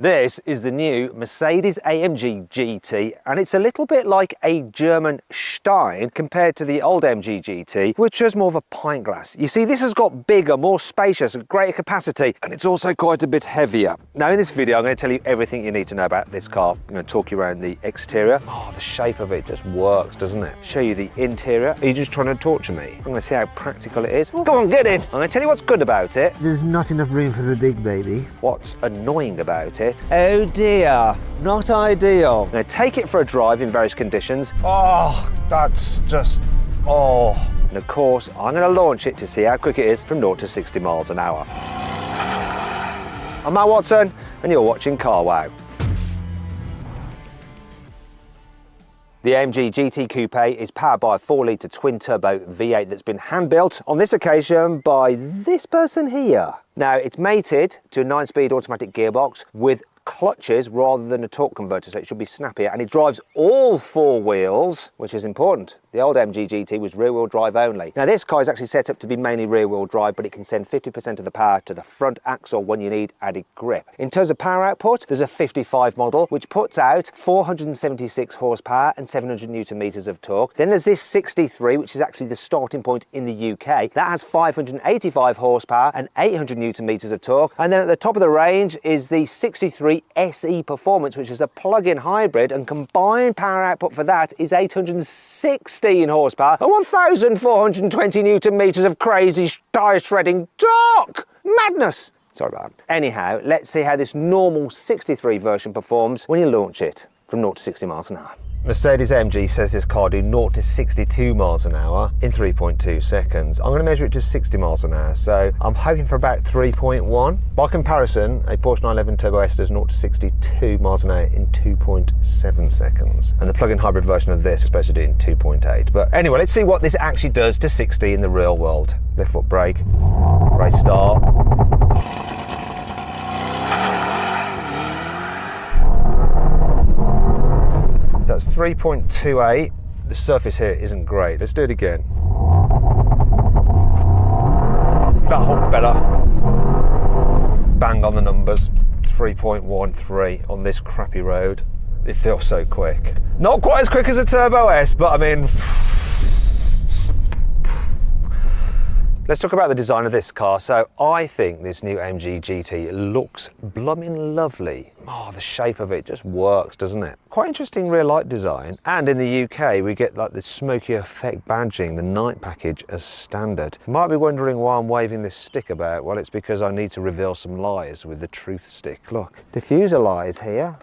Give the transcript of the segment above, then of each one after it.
This is the new Mercedes AMG GT, and it's a little bit like a German Stein compared to the old AMG GT, which was more of a pint glass. You see, this has got bigger, more spacious, greater capacity, and it's also quite a bit heavier. Now in this video, I'm going to tell you everything you need to know about this car. I'm going to talk you around the exterior. Oh, the shape of it just works, doesn't it? Show you the interior. Are you just trying to torture me? I'm going to see how practical it is. Come on, get in. I'm going to tell you what's good about it. There's not enough room for a big baby. What's annoying about it. Oh dear, not ideal. I'm going to take it for a drive in various conditions. Oh, that's just, oh. And of course, I'm going to launch it to see how quick it is from 0 to 60 miles an hour. I'm Matt Watson, and you're watching Car Wow. The AMG GT Coupe is powered by a 4-litre twin-turbo V8 that's been hand-built, on this occasion by this person here. Now, it's mated to a 9-speed automatic gearbox with clutches rather than a torque converter, so it should be snappier, and it drives all 4 wheels, which is important. The old AMG GT was rear-wheel drive only. Now this car is actually set up to be mainly rear-wheel drive, but it can send 50% of the power to the front axle when you need added grip. In terms of power output, there's a 55 model, which puts out 476 horsepower and 700 newton meters of torque. Then there's this 63, which is actually the starting point in the UK. That has 585 horsepower and 800 newton meters of torque. And then at the top of the range is the 63 SE Performance, which is a plug-in hybrid, and combined power output for that is 816 horsepower and 1,420 newton meters of crazy tyre shredding torque. Madness. Sorry about that. Anyhow, let's see how this normal 63 version performs when you launch it from 0 to 60 miles an hour. Mercedes AMG says this car do 0 to 62 miles an hour in 3.2 seconds. I'm going to measure it to 60 miles an hour, so I'm hoping for about 3.1. By comparison, a Porsche 911 Turbo S does 0 to 62 miles an hour in 2.7 seconds. And the plug-in hybrid version of this is supposed to do it in 2.8. But anyway, let's see what this actually does to 60 in the real world. Left foot brake, race start. So that's 3.28. The surface here isn't great. Let's do it again. That hooked better. Bang on the numbers. 3.13 on this crappy road. It feels so quick. Not quite as quick as a Turbo S, but I mean... Let's talk about the design of this car. So I think this new AMG GT looks blooming lovely. Oh, the shape of it just works, doesn't it? Quite interesting rear light design. And in the UK, we get like the smoky effect badging, the night package as standard. You might be wondering why I'm waving this stick about. Well, it's because I need to reveal some lies with the truth stick. Look, diffuser lies here.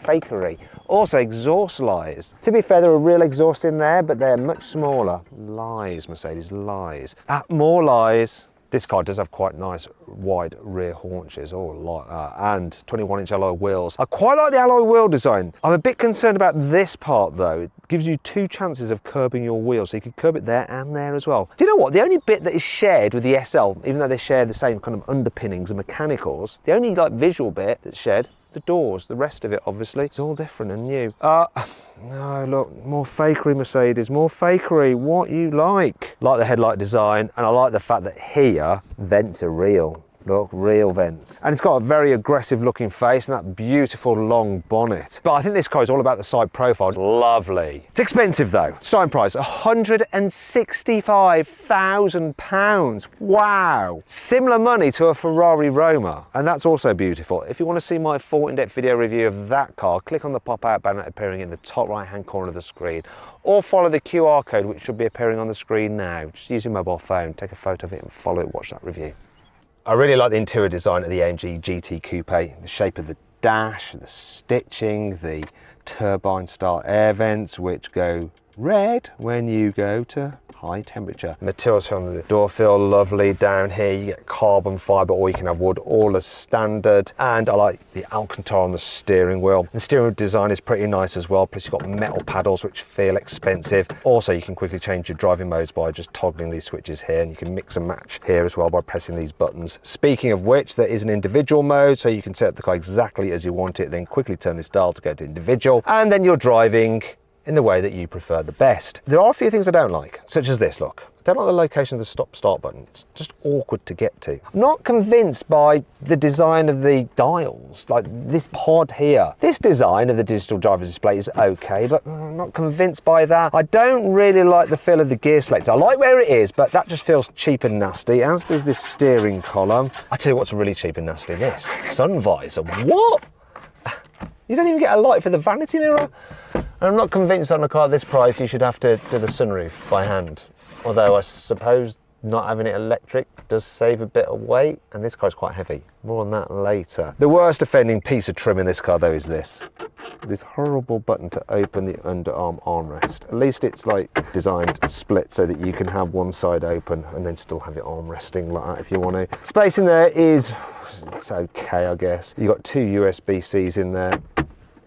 Fakery. Also exhaust lies. To be fair, there are real exhausts in there, but they're much smaller. Lies, Mercedes, lies. More lies. This car does have quite nice wide rear haunches, oh, like that, and 21-inch alloy wheels. I quite like the alloy wheel design. I'm a bit concerned about this part though. It gives you 2 chances of curbing your wheel, so you can curb it there and there as well. Do you know what? The only bit that is shared with the SL, even though they share the same kind of underpinnings and mechanicals, the only like visual bit that's shared, the doors. The rest of it obviously is all different and new. No, look, more fakery, Mercedes, more fakery. What you like the headlight design, and I like the fact that here vents are real. Look, real vents. And it's got a very aggressive looking face and that beautiful long bonnet. But I think this car is all about the side profile. It's lovely. It's expensive though. Starting price, £165,000. Wow. Similar money to a Ferrari Roma. And that's also beautiful. If you want to see my full in-depth video review of that car, click on the pop-out banner appearing in the top right-hand corner of the screen, or follow the QR code which should be appearing on the screen now. Just use your mobile phone, take a photo of it and follow it, watch that review. I really like the interior design of the AMG GT Coupe, the shape of the dash, the stitching, the turbine style air vents which go red when you go to high temperature. Materials on the door feel lovely. Down here you get carbon fibre, or you can have wood, all as standard. And I like the Alcantara on the steering wheel. The steering wheel design is pretty nice as well, plus you've got metal paddles which feel expensive. Also you can quickly change your driving modes by just toggling these switches here, and you can mix and match here as well by pressing these buttons. Speaking of which, there is an individual mode, so you can set the car exactly as you want it, then quickly turn this dial to go to individual, and then you're driving in the way that you prefer the best. There are a few things I don't like, such as this, look. I don't like the location of the stop-start button. It's just awkward to get to. I'm not convinced by the design of the dials, like this pod here. This design of the digital driver's display is okay, but I'm not convinced by that. I don't really like the feel of the gear selector. I like where it is, but that just feels cheap and nasty, as does this steering column. I tell you what's really cheap and nasty, this sun visor. What? You don't even get a light for the vanity mirror. And I'm not convinced on a car this price you should have to do the sunroof by hand. Although I suppose not having it electric does save a bit of weight, and this car's quite heavy. More on that later. The worst offending piece of trim in this car though is this horrible button to open the underarm armrest. At least it's like designed split so that you can have one side open and then still have it arm resting like that if you want to. Space in there is, it's okay I guess. You've got two USB-Cs in there.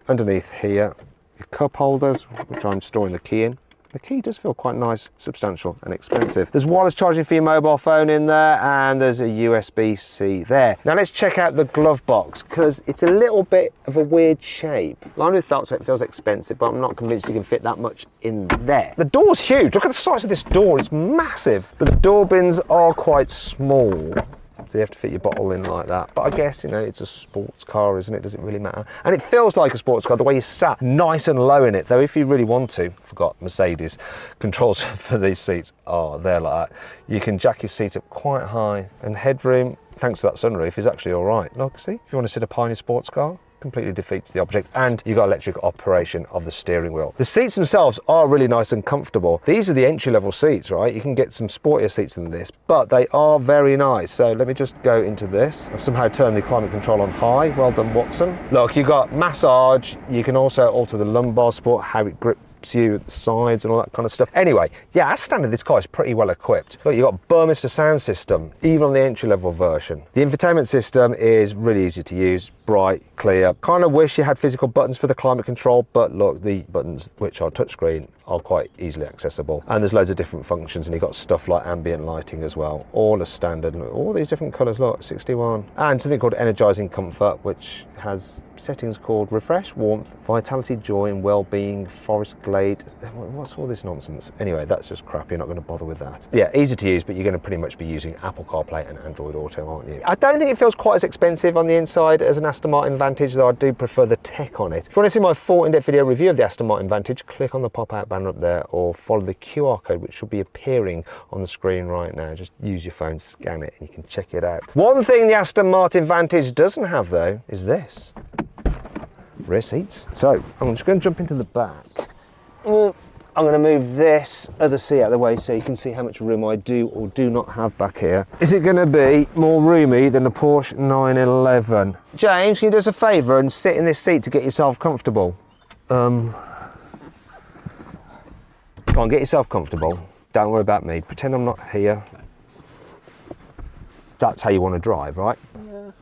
Underneath here, your cup holders, which I'm storing the key in. The key does feel quite nice, substantial and expensive. There's wireless charging for your mobile phone in there, and there's a USB-C there. Now let's check out the glove box, because it's a little bit of a weird shape. Lined with felt, so it feels expensive, but I'm not convinced you can fit that much in there. The door's huge. Look at the size of this door. It's massive. But the door bins are quite small. So you have to fit your bottle in like that. But I guess, you know, it's a sports car, isn't it? Does it really matter? And it feels like a sports car, the way you sat nice and low in it. Though if you really want to, forgot Mercedes controls for these seats are there like that. You can jack your seat up quite high, and headroom, thanks to that sunroof, is actually all right. Look, see, if you want to sit up high in a sports car, completely defeats the object. And you've got electric operation of the steering wheel. The seats themselves are really nice and comfortable. These are the entry-level seats, right? You can get some sportier seats than this, but they are very nice. So let me just go into this. I've somehow turned the climate control on high. Well done, Watson. Look, you've got massage. You can also alter the lumbar support, how it grips you at the sides and all that kind of stuff. Anyway, yeah, as standard, this car is pretty well equipped. Look, you've got Burmester sound system, even on the entry-level version. The infotainment system is really easy to use, bright, clear. Kind of wish you had physical buttons for the climate control, but look, the buttons, which are touchscreen, are quite easily accessible. And there's loads of different functions, and you've got stuff like ambient lighting as well, all as standard. Look, all these different colours, look, 61. And something called Energising Comfort, which has settings called Refresh, Warmth, Vitality, Joy and Wellbeing, Forest Glade. What's all this nonsense? Anyway, that's just crap. You're not going to bother with that. Yeah, easy to use, but you're going to pretty much be using Apple CarPlay and Android Auto, aren't you? I don't think it feels quite as expensive on the inside as an Aston Martin Vantage, though I do prefer the tech on it. If you want to see my full in-depth video review of the Aston Martin Vantage, click on the pop-out banner up there, or follow the QR code, which should be appearing on the screen right now. Just use your phone, scan it, and you can check it out. One thing the Aston Martin Vantage doesn't have, though, is this. Rear seats. So I'm just going to jump into the back. I'm going to move this other seat out of the way so you can see how much room I do or do not have back here. Is it going to be more roomy than the Porsche 911? James, can you do us a favour and sit in this seat to get yourself comfortable? Come on, get yourself comfortable. Don't worry about me. Pretend I'm not here. That's how you want to drive, right? Yeah.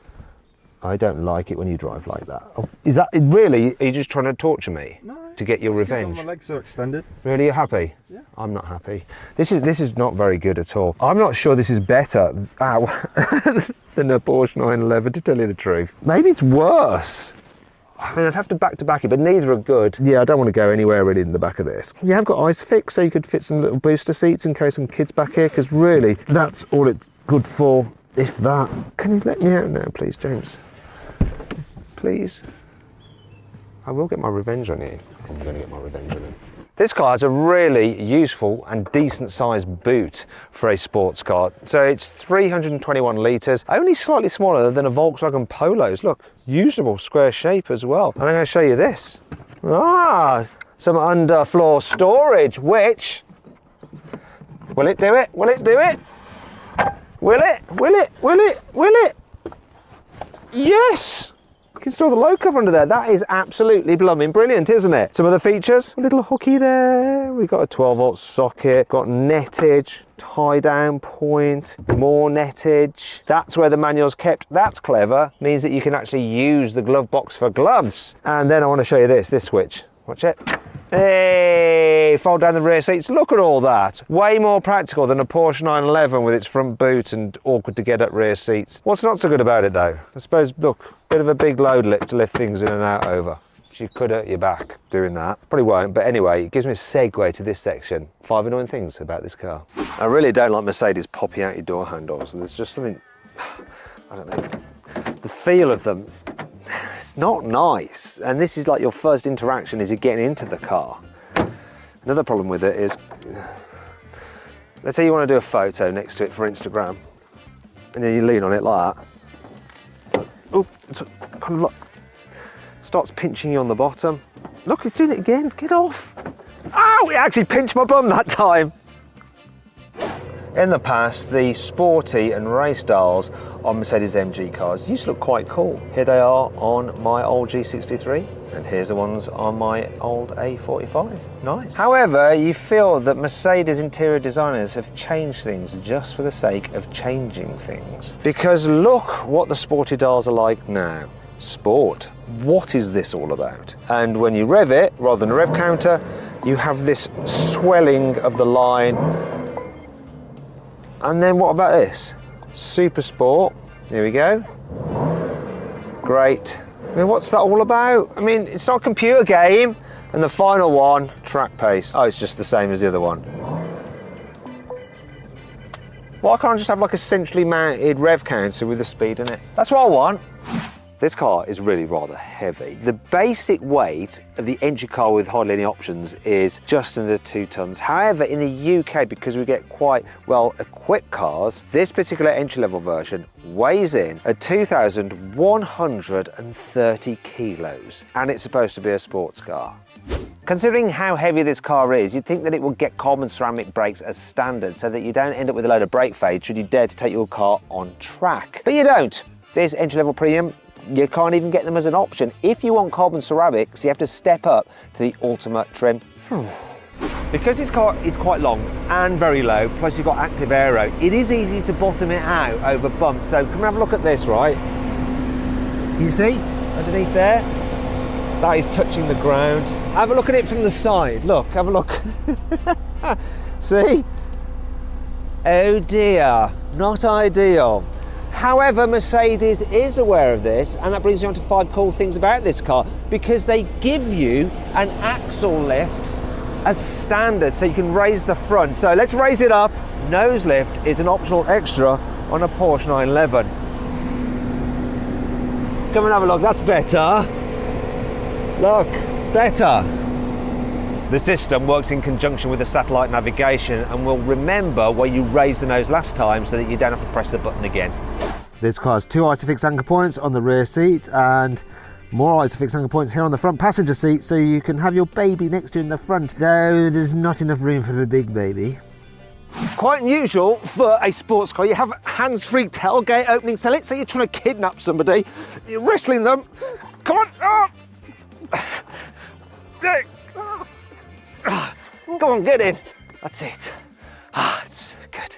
I don't like it when you drive like that. Oh, is that really? Are you just trying to torture me? No. To get your revenge? My legs are extended. Really, you're happy? Yeah. I'm not happy. This is not very good at all. I'm not sure this is better than a Porsche 911, to tell you the truth. Maybe it's worse. I mean, I'd have to back it, but neither are good. Yeah, I don't want to go anywhere really in the back of this. You have got ISOFIX, so you could fit some little booster seats and carry some kids back here, because really, that's all it's good for, if that. Can you let me out now, please, James? Please? I will get my revenge on you. I'm going to get my revenge on him. This car has a really useful and decent sized boot for a sports car. So it's 321 litres, only slightly smaller than a Volkswagen Polo's. Look, usable square shape as well. And I'm going to show you this. Some underfloor storage, which, will it do it? Will it do it? Will it? Will it? Will it? Will it? Yes! You can store the low cover under there. That is absolutely blooming brilliant, isn't it? Some other features, a little hooky there. We've got a 12-volt socket, got nettage, tie-down point, more nettage. That's where the manual's kept. That's clever. Means that you can actually use the glove box for gloves. And then I want to show you this switch. Watch it. Hey, fold down the rear seats. Look at all that. Way more practical than a Porsche 911 with its front boot and awkward to get up rear seats. What's not so good about it though? I suppose, look, bit of a big load lift to lift things in and out over. She could hurt your back doing that. Probably won't, but anyway, it gives me a segue to this section. 5 annoying things about this car. I really don't like Mercedes popping out your door handles. There's just something, I don't know, the feel of them, it's not nice. And this is like your first interaction as you're getting into the car. Another problem with it is, let's say you want to do a photo next to it for Instagram, and then you lean on it like that. Oh, it's kind of like, starts pinching you on the bottom. Look, it's doing it again. Get off. Ow, it actually pinched my bum that time. In the past, the sporty and race styles on Mercedes AMG cars used to look quite cool. Here they are on my old G63, and here's the ones on my old A45. Nice. However, you feel that Mercedes interior designers have changed things just for the sake of changing things. Because look what the sporty dials are like now. Sport. What is this all about? And when you rev it, rather than a rev counter, you have this swelling of the line. And then what about this? Super Sport. Here we go. Great. I mean, what's that all about? I mean, it's not a computer game. And the final one, track pace. Oh, it's just the same as the other one. Why can't I just have like a centrally mounted rev counter with the speed in it? That's what I want. This car is really rather heavy. The basic weight of the entry car with hardly any options is just under 2 tons. However, in the UK, because we get quite well equipped cars, this particular entry-level version weighs in at 2,130 kilos, and it's supposed to be a sports car. Considering how heavy this car is, you'd think that it would get carbon ceramic brakes as standard so that you don't end up with a load of brake fade should you dare to take your car on track. But you don't. This entry-level premium, you can't even get them as an option. If you want carbon ceramics, you have to step up to the ultimate trim. Because this car is quite long and very low, plus you've got active aero, it is easy to bottom it out over bumps. So come and have a look at this, right? You see, underneath there, that is touching the ground. Have a look at it from the side. Look, have a look. See? Oh dear, not ideal. However, Mercedes is aware of this, and that brings me on to 5 cool things about this car, because they give you an axle lift as standard, so you can raise the front. So let's raise it up. Nose lift is an optional extra on a Porsche 911. Come and have a look, that's better. Look, it's better. The system works in conjunction with the satellite navigation and will remember where you raised the nose last time so that you don't have to press the button again. This car has 2 Isofix anchor points on the rear seat and more Isofix anchor points here on the front passenger seat, so you can have your baby next to you in the front, though there's not enough room for the big baby. Quite unusual for a sports car. You have hands-free tailgate opening, so let's say you're trying to kidnap somebody, you're wrestling them. Come on. Go on, get in. That's it. It's good.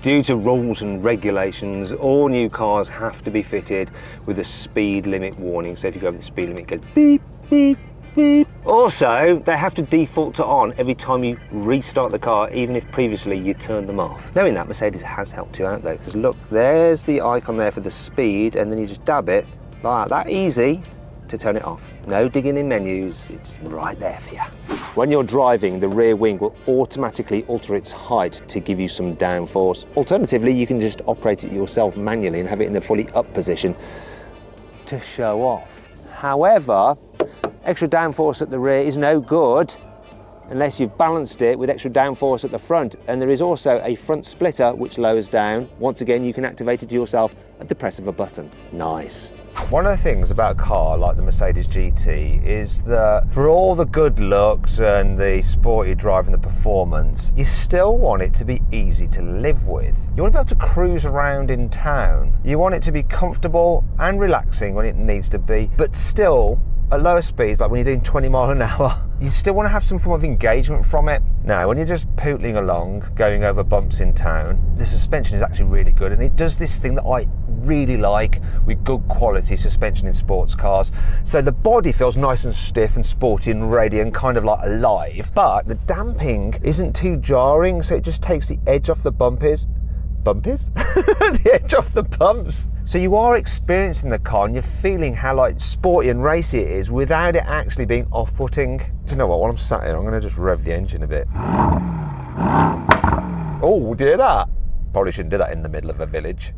Due to rules and regulations, all new cars have to be fitted with a speed limit warning. So if you go over the speed limit, it goes beep, beep, beep. Also, they have to default to on every time you restart the car, even if previously you turned them off. Knowing that, Mercedes has helped you out though, because look, there's the icon there for the speed, and then you just dab it like that, easy to turn it off. No digging in menus, it's right there for you. When you're driving, the rear wing will automatically alter its height to give you some downforce. Alternatively, you can just operate it yourself manually and have it in the fully up position to show off. However, extra downforce at the rear is no good unless you've balanced it with extra downforce at the front. And there is also a front splitter which lowers down. Once again, you can activate it yourself at the press of a button. Nice. One of the things about a car like the Mercedes GT is that for all the good looks and the sporty drive and the performance, you still want it to be easy to live with. You want to be able to cruise around in town. You want it to be comfortable and relaxing when it needs to be, but still at lower speeds, like when you're doing 20 miles an hour, you still want to have some form of engagement from it. Now, when you're just pootling along, going over bumps in town, the suspension is actually really good, and it does this thing that I really like with good quality suspension in sports cars. So the body feels nice and stiff and sporty and ready and kind of like alive, but the damping isn't too jarring, so it just takes the edge off the bumpies. bumpies, the edge off the bumps. So you are experiencing the car and you're feeling how like sporty and racy it is without it actually being off-putting. Do you know what, while I'm sat here, I'm going to just rev the engine a bit. Oh, do you hear that? Probably shouldn't do that in the middle of a village.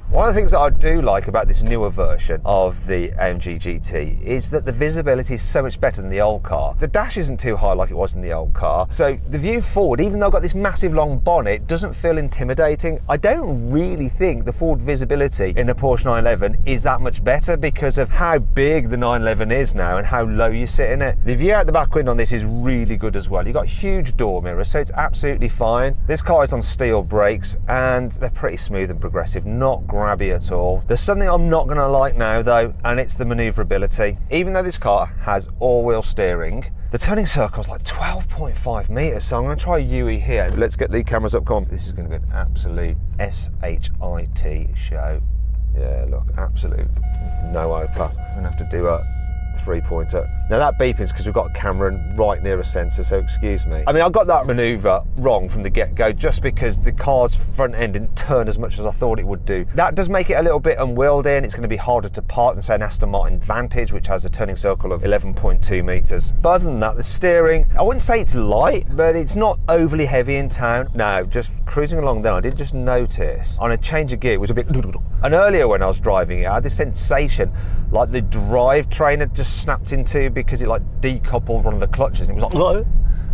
One of the things that I do like about this newer version of the AMG GT is that the visibility is so much better than the old car. The dash isn't too high like it was in the old car, so the view forward, even though I've got this massive long bonnet, doesn't feel intimidating. I don't really think the forward visibility in the Porsche 911 is that much better because of how big the 911 is now and how low you sit in it. The view out the back window on this is really good as well. You've got huge door mirrors, so it's absolutely fine. This car is on steel brakes and they're pretty smooth and progressive, not grabby at all. There's something I'm not going to like now though, and it's the manoeuvrability. Even though this car has all-wheel steering, the turning circle is like 12.5 metres, so I'm going to try a UE here. Let's get the cameras up, come on. This is going to be an absolute SHIT show. Yeah, look, absolute no oper. I'm going to have to do a three-pointer. Now that beeping is because we've got a camera right near a sensor, so excuse me. I mean, I got that manoeuvre wrong from the get-go just because the car's front end didn't turn as much as I thought it would do. That does make it a little bit unwieldy and it's going to be harder to park than say an Aston Martin Vantage, which has a turning circle of 11.2 metres. But other than that, the steering, I wouldn't say it's light, but it's not overly heavy in town. Now, just cruising along then, I did just notice on a change of gear, it was a bit... And earlier when I was driving it, I had this sensation like the drivetrain had just snapped into because it like decoupled one of the clutches and it was like,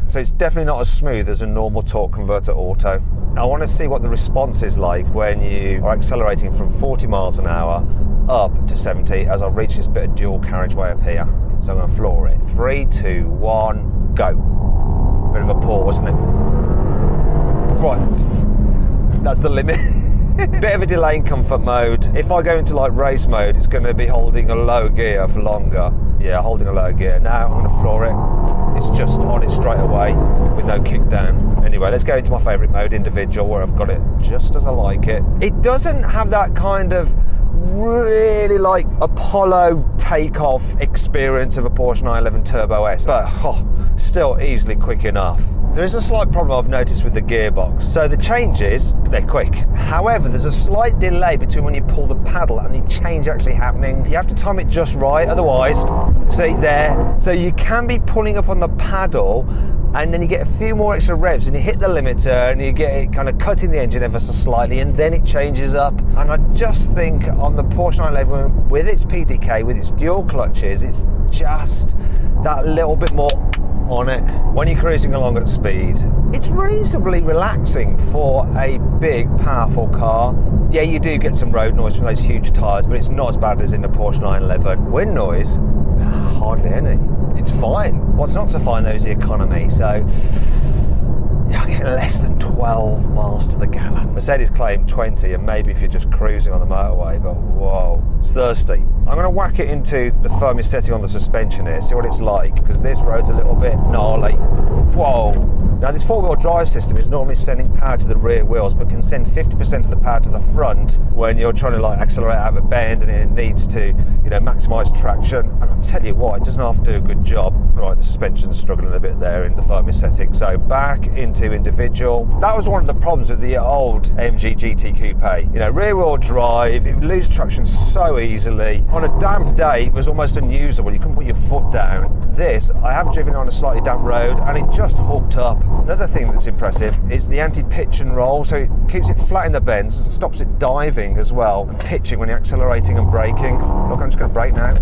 so it's definitely not as smooth as a normal torque converter auto. I want to see what the response is like when you are accelerating from 40 miles an hour up to 70 as I reach this bit of dual carriageway up here. So I'm going to floor it. 3, 2, 1, go. Bit of a pause, isn't it? Right, that's the limit. Bit of a delay in comfort mode. If I go into like race mode, it's going to be holding a low gear for longer. Yeah, holding a low gear. Now I'm going to floor it. It's just on it straight away with no kick down. Anyway, let's go into my favourite mode, individual, where I've got it just as I like it. It doesn't have that kind of really like Apollo takeoff experience of a Porsche 911 Turbo S, but still easily quick enough. There is a slight problem I've noticed with the gearbox. So the changes, they're quick. However, there's a slight delay between when you pull the paddle and the change actually happening. You have to time it just right, otherwise, see there. So you can be pulling up on the paddle and then you get a few more extra revs and you hit the limiter and you get it kind of cutting the engine ever so slightly and then it changes up. And I just think on the Porsche 911 with its PDK, with its dual clutches, it's just that little bit more on it when you're cruising along at speed. It's reasonably relaxing for a big, powerful car. Yeah, you do get some road noise from those huge tyres, but it's not as bad as in the Porsche 911. Wind noise, hardly any. It's fine. What's not so fine though is the economy. So yeah, I'm getting less than 12 miles to the gallon. Mercedes claim 20, and maybe if you're just cruising on the motorway, but whoa, it's thirsty. I'm going to whack it into the firmest setting on the suspension here, see what it's like, because this road's a little bit gnarly. Whoa. Now this four-wheel drive system is normally sending power to the rear wheels, but can send 50% of the power to the front when you're trying to like accelerate out of a bend and it needs to, you know, maximise traction. And I'll tell you what, it doesn't have to do a good job. Right, the suspension's struggling a bit there in the firmest setting. So back into individual. That was one of the problems with the old AMG GT Coupe. You know, rear wheel drive, it would lose traction so easily. On a damp day, it was almost unusable. You couldn't put your foot down. This, I have driven on a slightly damp road and it just hooked up. Another thing that's impressive is the anti-pitch and roll, so it keeps it flat in the bends and stops it diving as well and pitching when you're accelerating and braking. Look, I'm just going to brake now.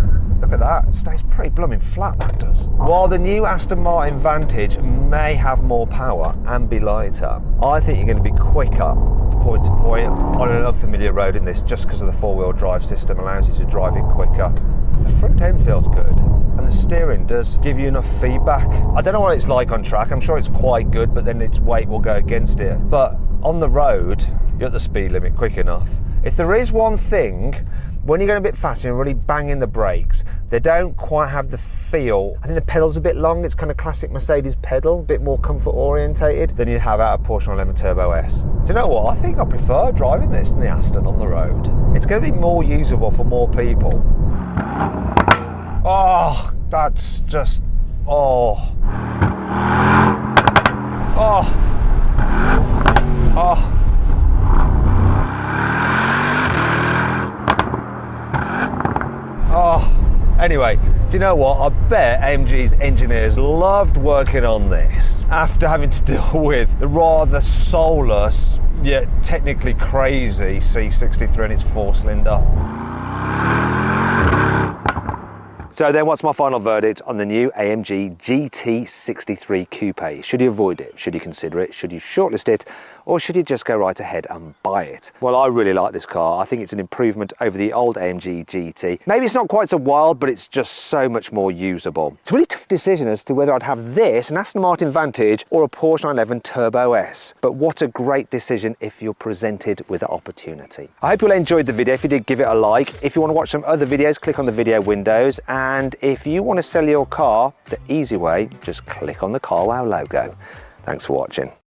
Look at that, it stays pretty blooming flat, that does. While the new Aston Martin Vantage may have more power and be lighter, I think you're going to be quicker point to point on an unfamiliar road in this just because of the four-wheel drive system allows you to drive it quicker. The front end feels good and the steering does give you enough feedback. I don't know what it's like on track, I'm sure it's quite good, but then its weight will go against it. But on the road, you're at the speed limit quick enough. If there is one thing, when you're going a bit faster and really banging the brakes, they don't quite have the feel. I think the pedal's a bit long, it's kind of classic Mercedes pedal, a bit more comfort orientated than you'd have out of Porsche 911 Turbo S. Do you know what, I think I prefer driving this than the Aston on the road. It's going to be more usable for more people. Oh, that's just, oh. Oh. Oh. Oh. Anyway, do you know what? I bet AMG's engineers loved working on this after having to deal with the rather soulless, yet technically crazy C63 and its 4-cylinder. So then what's my final verdict on the new AMG GT63 Coupe? Should you avoid it? Should you consider it? Should you shortlist it? Or should you just go right ahead and buy it? Well, I really like this car. I think it's an improvement over the old AMG GT. Maybe it's not quite so wild, but it's just so much more usable. It's a really tough decision as to whether I'd have this, an Aston Martin Vantage, or a Porsche 911 Turbo S. But what a great decision if you're presented with the opportunity. I hope you all enjoyed the video. If you did, give it a like. If you want to watch some other videos, click on the video windows. And if you want to sell your car the easy way, just click on the CarWow logo. Thanks for watching.